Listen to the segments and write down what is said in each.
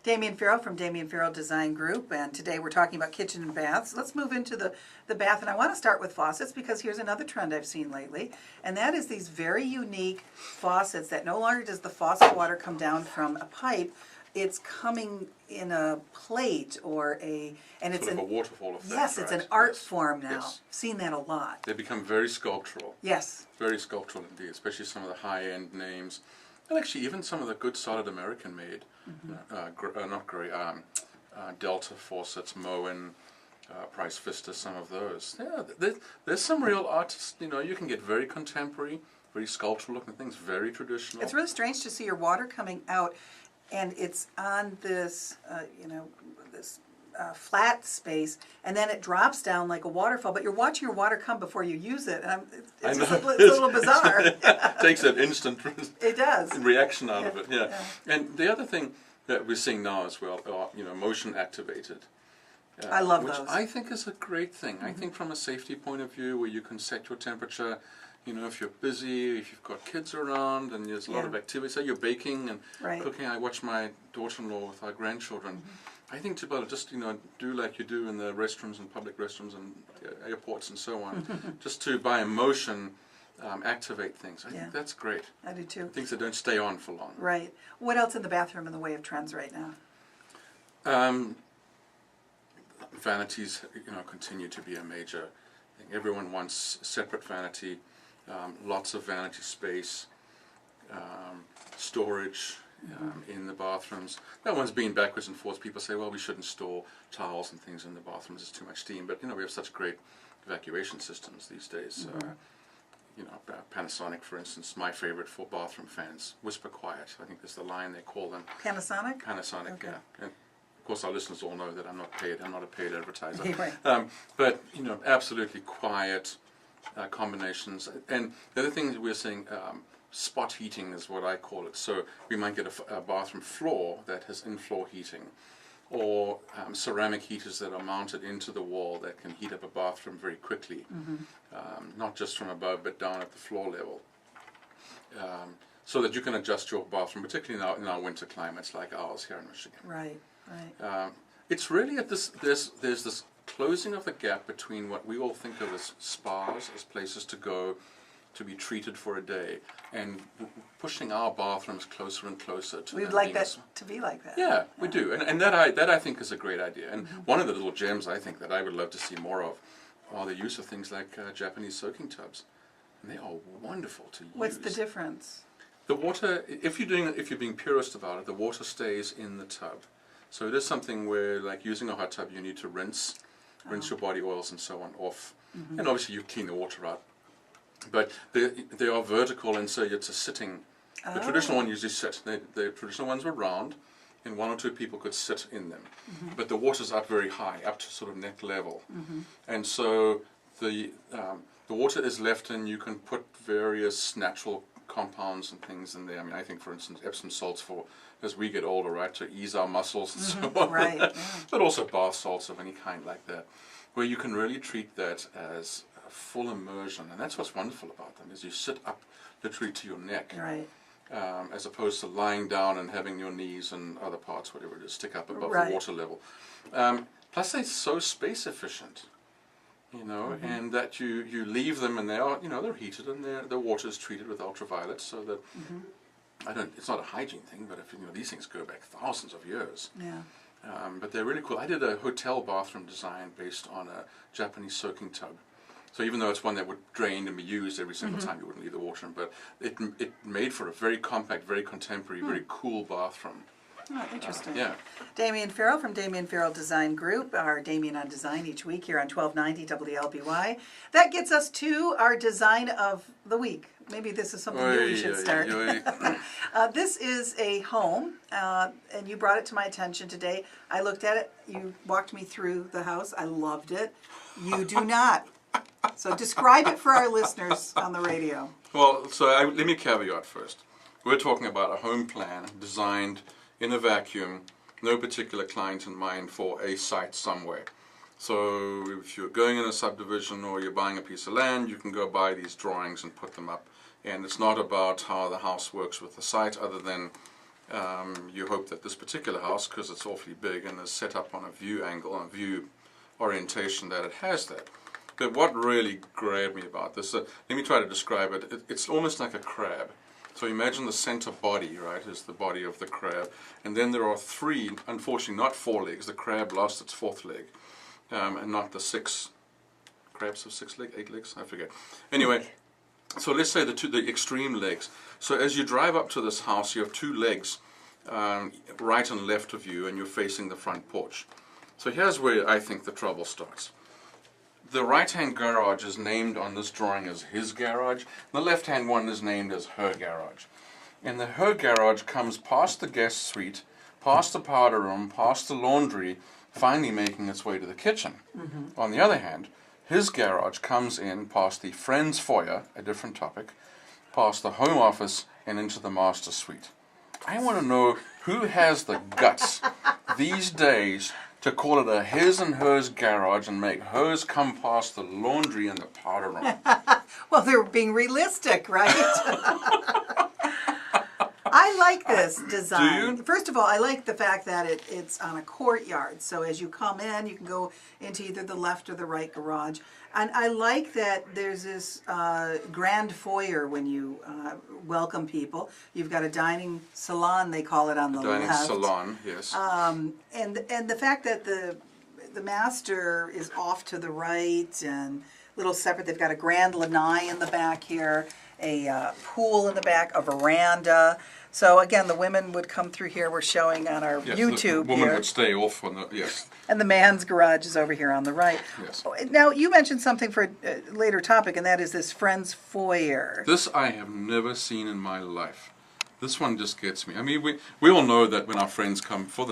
Damian Farrell from Damian Farrell Design Group, and today we're talking about kitchen and baths. Let's move into the bath, and I want to start with faucets because here's another trend I've seen lately, and that is these very unique faucets that no longer does the faucet water come down from a pipe. It's coming in a plate or and it's sort of a waterfall effect. Yes, it's right? an art Yes. form now. Yes. Seen that a lot. They become very sculptural. Yes. Very sculptural indeed, especially some of the high-end names. And actually even some of the good solid American-made, Delta faucets, Moen, Price Vista, some of those. Yeah, there's some real artists, you can get very contemporary, very sculptural looking things, very traditional. It's really strange to see your water coming out, and it's on this, this flat space, and then it drops down like a waterfall. But you're watching your water come before you use it, and it's a little bizarre. It takes that instant it does. reaction out of it. Yeah. And the other thing that we're seeing now as well are motion activated. I love which those. I think is a great thing. I think from a safety point of view, where you can set your temperature. If you're busy, if you've got kids around and there's a lot of activity, say you're baking and cooking. I watch my daughter-in-law with our grandchildren. I think to be able to just, do like you do in the restrooms and public restrooms and airports and so on, just to, by emotion, activate things. I think that's great. I do too. Things that don't stay on for long. Right. What else in the bathroom in the way of trends right now? Vanities, continue to be a major thing. Everyone wants separate vanity. Lots of vanity space, storage in the bathrooms. That one's been backwards and forth. People say, well, we shouldn't store towels and things in the bathrooms, it's too much steam. But, we have such great evacuation systems these days. Panasonic, for instance, my favorite for bathroom fans, Whisper Quiet. I think that's the line they call them. Panasonic? Panasonic, Okay. yeah. And of course, our listeners all know that I'm not paid. I'm not a paid advertiser. Right. But, absolutely quiet. Combinations, and the other thing that we're seeing, spot heating is what I call it. So we might get a bathroom floor that has in-floor heating, or ceramic heaters that are mounted into the wall that can heat up a bathroom very quickly, not just from above but down at the floor level, so that you can adjust your bathroom, particularly in our winter climates like ours here in Michigan. Right, right. It's really at this. There's this closing of the gap between what we all think of as spas, as places to go to be treated for a day, and pushing our bathrooms closer and closer to We'd like that to be like that. Yeah, we do, and that I think is a great idea. And one of the little gems I think that I would love to see more of are the use of things like Japanese soaking tubs, and they are wonderful to use. What's the difference? The water, if you're being purist about it, the water stays in the tub. So it is something where, like using a hot tub, you need to rinse your body oils and so on off, and obviously you clean the water out. But they are vertical, and so it's a sitting. The traditional one usually sit. The traditional ones were round, and one or two people could sit in them. But the water's up very high, up to sort of neck level, and so the water is left, and you can put various natural compounds and things in there. I mean, I think, for instance, Epsom salts as we get older, right, to ease our muscles and so on. Right. Yeah. But also bath salts of any kind like that, where you can really treat that as a full immersion. And that's what's wonderful about them, is you sit up literally to your neck, Right. As opposed to lying down and having your knees and other parts, whatever it is, stick up above Right. the water level. Plus, they're so space efficient. And that you leave them, and they are, they're heated, and the water is treated with ultraviolet, so that it's not a hygiene thing, but if these things go back thousands of years. Yeah. But they're really cool. I did a hotel bathroom design based on a Japanese soaking tub. So even though it's one that would drain and be used every single time, you wouldn't leave the water in, but it made for a very compact, very contemporary, very cool bathroom. Oh, interesting. Yeah. Damian Farrell from Damian Farrell Design Group, our Damian on Design each week here on 1290 WLBY. That gets us to our design of the week. Maybe this is something new we should start. This is a home, and you brought it to my attention today. I looked at it. You walked me through the house. I loved it. You do not. So describe it for our listeners on the radio. Well, so let me caveat first. We're talking about a home plan designed in a vacuum, no particular client in mind for a site somewhere. So if you're going in a subdivision or you're buying a piece of land, you can go buy these drawings and put them up. And it's not about how the house works with the site, other than You hope that this particular house, because it's awfully big and is set up on a view angle, on a view orientation, that it has that. But what really grabbed me about this, let me try to describe it. It's almost like a crab. So imagine the center body, right, is the body of the crab. And then there are three, unfortunately not four legs. The crab lost its fourth leg. And not the six crabs of 6 legs, 8 legs, I forget. Anyway, so let's say the extreme legs. So as you drive up to this house, you have 2 legs, right and left of you, and you're facing the front porch. So here's where I think the trouble starts. The right-hand garage is named on this drawing as his garage. The left-hand one is named as her garage. And the her garage comes past the guest suite, past the powder room, past the laundry, finally making its way to the kitchen. On the other hand, his garage comes in past the friend's foyer, a different topic, past the home office, and into the master suite. I want to know who has the guts these days to call it a his and hers garage and make hers come past the laundry and the powder room. Well, they're being realistic, right? I like this design. Do you? First of all, I like the fact that it's on a courtyard. So as you come in, you can go into either the left or the right garage. And I like that there's this grand foyer when you welcome people. You've got a dining salon, they call it, on the left. Dining salon, yes. And the fact that the master is off to the right and a little separate. They've got a grand lanai in the back here, a pool in the back, a veranda. So again, the women would come through here. We're showing on our YouTube the woman here. would stay off on the, yes. And the man's garage is over here on the right. Yes. Now, you mentioned something for a later topic, and that is this friend's foyer. This I have never seen in my life. This one just gets me. I mean, we all know that when our friends come, for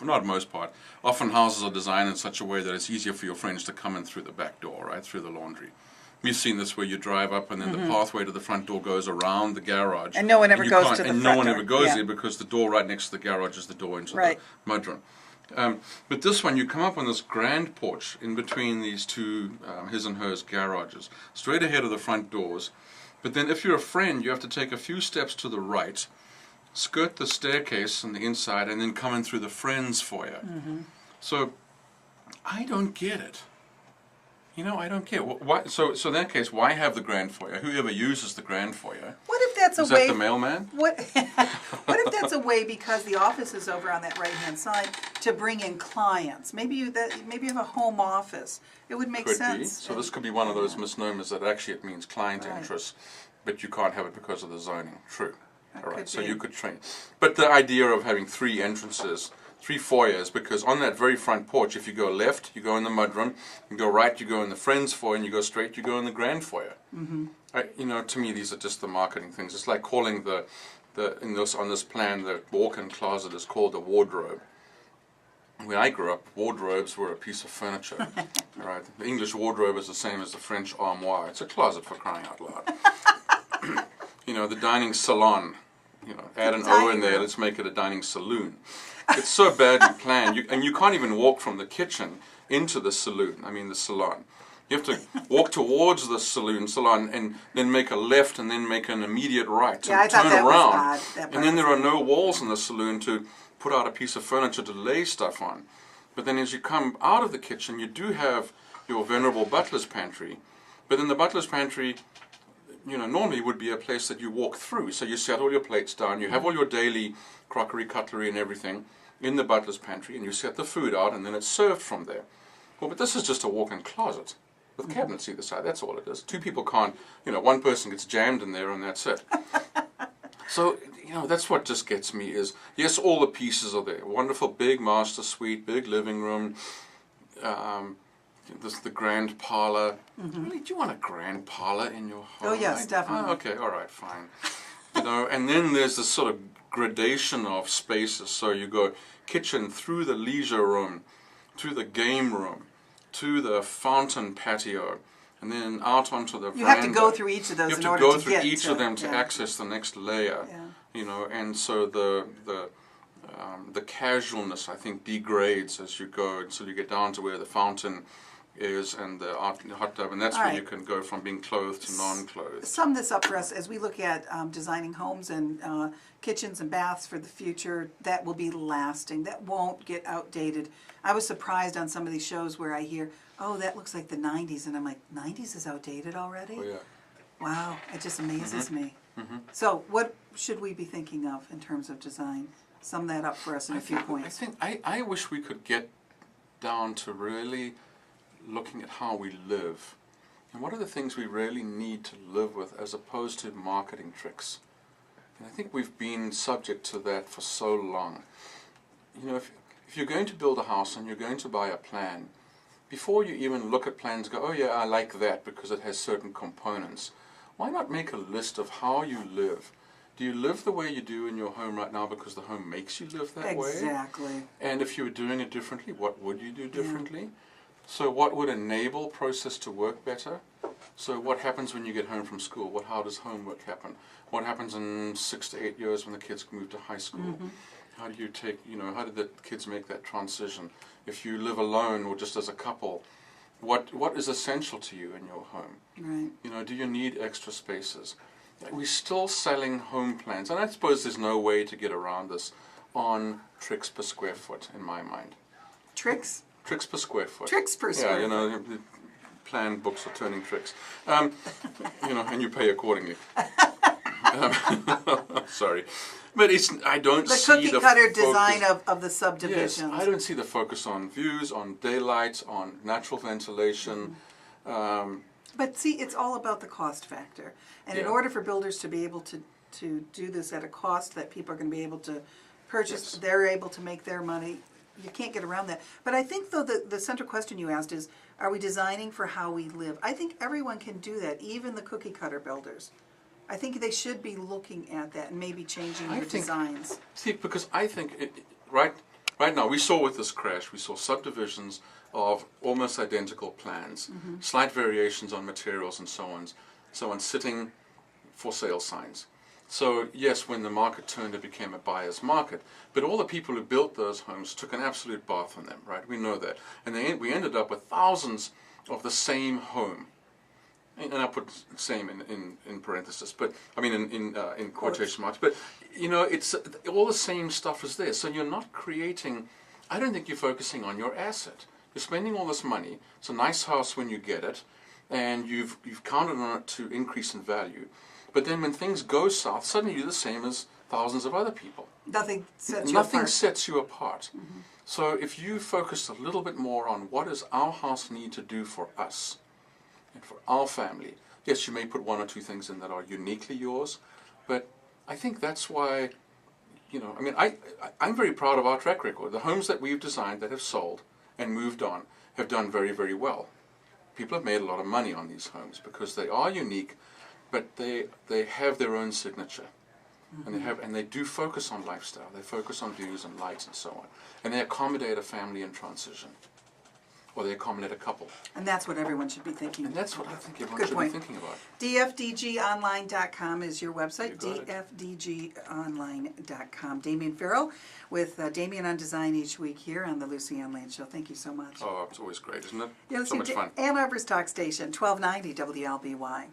not most part, often houses are designed in such a way that it's easier for your friends to come in through the back door, right, through the laundry. We've seen this where you drive up and then the pathway to the front door goes around the garage. And no one ever goes to the front door. And no one ever goes there because the door right next to the garage is the door into the mudroom. But this one, you come up on this grand porch in between these two his and hers garages, straight ahead of the front doors. But then if you're a friend, you have to take a few steps to the right, skirt the staircase on the inside, and then come in through the friend's foyer. So I don't get it. You know, I don't get why. So in that case, why have the grand foyer? Whoever uses the grand foyer. What if that's a way? Is that the mailman? What if that's a way, because the office is over on that right-hand side, to bring in clients? Maybe you have a home office. It would make sense. Could be. So this could be one of those misnomers that actually it means client interest, but you can't have it because of the zoning. True. All right. So you could train. But the idea of having 3 entrances, 3 foyers, because on that very front porch, if you go left, you go in the mudroom, you go right, you go in the friend's foyer, and you go straight, you go in the grand foyer. You know, to me, these are just the marketing things. It's like calling on this plan, the walk-in closet is called a wardrobe. When I grew up, wardrobes were a piece of furniture. Right? The English wardrobe is the same as the French armoire. It's a closet, for crying out loud. You know, the dining salon. You know, add an O in there. Let's make it a dining saloon. It's so badly planned, and you can't even walk from the kitchen into the saloon. I mean, the salon. You have to walk towards the salon and then make a left and then make an immediate right to turn around. And then there are no walls in the saloon to put out a piece of furniture to lay stuff on. But then as you come out of the kitchen, you do have your venerable butler's pantry. But then the butler's pantry, you know, normally would be a place that you walk through. So you set all your plates down, you have all your daily crockery, cutlery, and everything in the butler's pantry, and you set the food out, and then it's served from there. Well, but this is just a walk-in closet with cabinets either side. That's all it is. 2 people can't, you know, one person gets jammed in there, and that's it. So, you know, that's what just gets me is, yes, all the pieces are there. Wonderful big master suite, big living room, the grand parlor. Really, do you want a grand parlor in your home? Oh, yes, definitely. Oh, okay, all right, fine. You know, and then there's this sort of gradation of spaces. So you go kitchen through the leisure room, to the game room, to the fountain patio, and then out onto the veranda. You have to go through each of those in order to get to... You have to go through each of them to access the next layer. You know, and so the casualness, I think, degrades as you go until you get down to where the fountain is and the hot tub, and that's All where right. you can go from being clothed to non-clothed. Sum this up for us as we look at designing homes and kitchens and baths for the future that will be lasting, that won't get outdated. I was surprised on some of these shows where I hear, oh, that looks like the 90s, and I'm like, 90s is outdated already? Oh, yeah. Wow, it just amazes me. Mm-hmm. So what should we be thinking of in terms of design? Sum that up for us in a few points. I wish we could get down to really looking at how we live. And what are the things we really need to live with as opposed to marketing tricks? And I think we've been subject to that for so long. You know, if you're going to build a house and you're going to buy a plan, before you even look at plans, go, oh yeah, I like that because it has certain components. Why not make a list of how you live? Do you live the way you do in your home right now because the home makes you live that way? Exactly. And if you were doing it differently, what would you do differently? Yeah. So what would enable process to work better? So what happens when you get home from school? How does homework happen? What happens in 6 to 8 years when the kids move to high school? Mm-hmm. How do you take, how did the kids make that transition? If you live alone or just as a couple, what is essential to you in your home? Right. Do you need extra spaces? We're still selling home plans, and I suppose there's no way to get around this on tricks per square foot, in my mind. Tricks? Tricks per square foot. Tricks per square foot. The plan books are turning tricks. And you pay accordingly. Sorry. But I don't see the cookie cutter design of the subdivisions. Yes, I don't see the focus on views, on daylight, on natural ventilation. But see, it's all about the cost factor. And in order for builders to be able to do this at a cost that people are going to be able to purchase, they're able to make their money. You can't get around that. But I think, though, the central question you asked is, are we designing for how we live? I think everyone can do that, even the cookie cutter builders. I think they should be looking at that and maybe changing their designs. See, because I think, right now, we saw with this crash, we saw subdivisions of almost identical plans, slight variations on materials and so on, sitting for sale signs. So yes, when the market turned, it became a buyer's market. But all the people who built those homes took an absolute bath on them, right? We know that. And we ended up with thousands of the same home. And I put same in parentheses, but I mean in quotation marks. But it's all the same stuff is there. So you're not creating. I don't think you're focusing on your asset. You're spending all this money. It's a nice house when you get it, and you've counted on it to increase in value. But then when things go south, suddenly you're the same as thousands of other people. Nothing sets you apart. Mm-hmm. So if you focus a little bit more on what does our house need to do for us and for our family. Yes, you may put one or two things in that are uniquely yours, but I think that's why, I'm very proud of our track record. The homes that we've designed that have sold and moved on have done very, very well. People have made a lot of money on these homes because they are unique, but they have their own signature. Mm-hmm. And they do focus on lifestyle. They focus on views and lights and so on. And they accommodate a family in transition. Or they accommodate a couple. And that's what everyone should be thinking about. And that's what I think everyone should be thinking about. DFDGonline.com is your website. DFDGonline.com. Damian Farrell with Damian on Design each week here on the Lucy Ann Lane Show. Thank you so much. Oh, it's always great, isn't it? Yeah, so much fun. Ann Arbor's Talk Station, 1290 WLBY.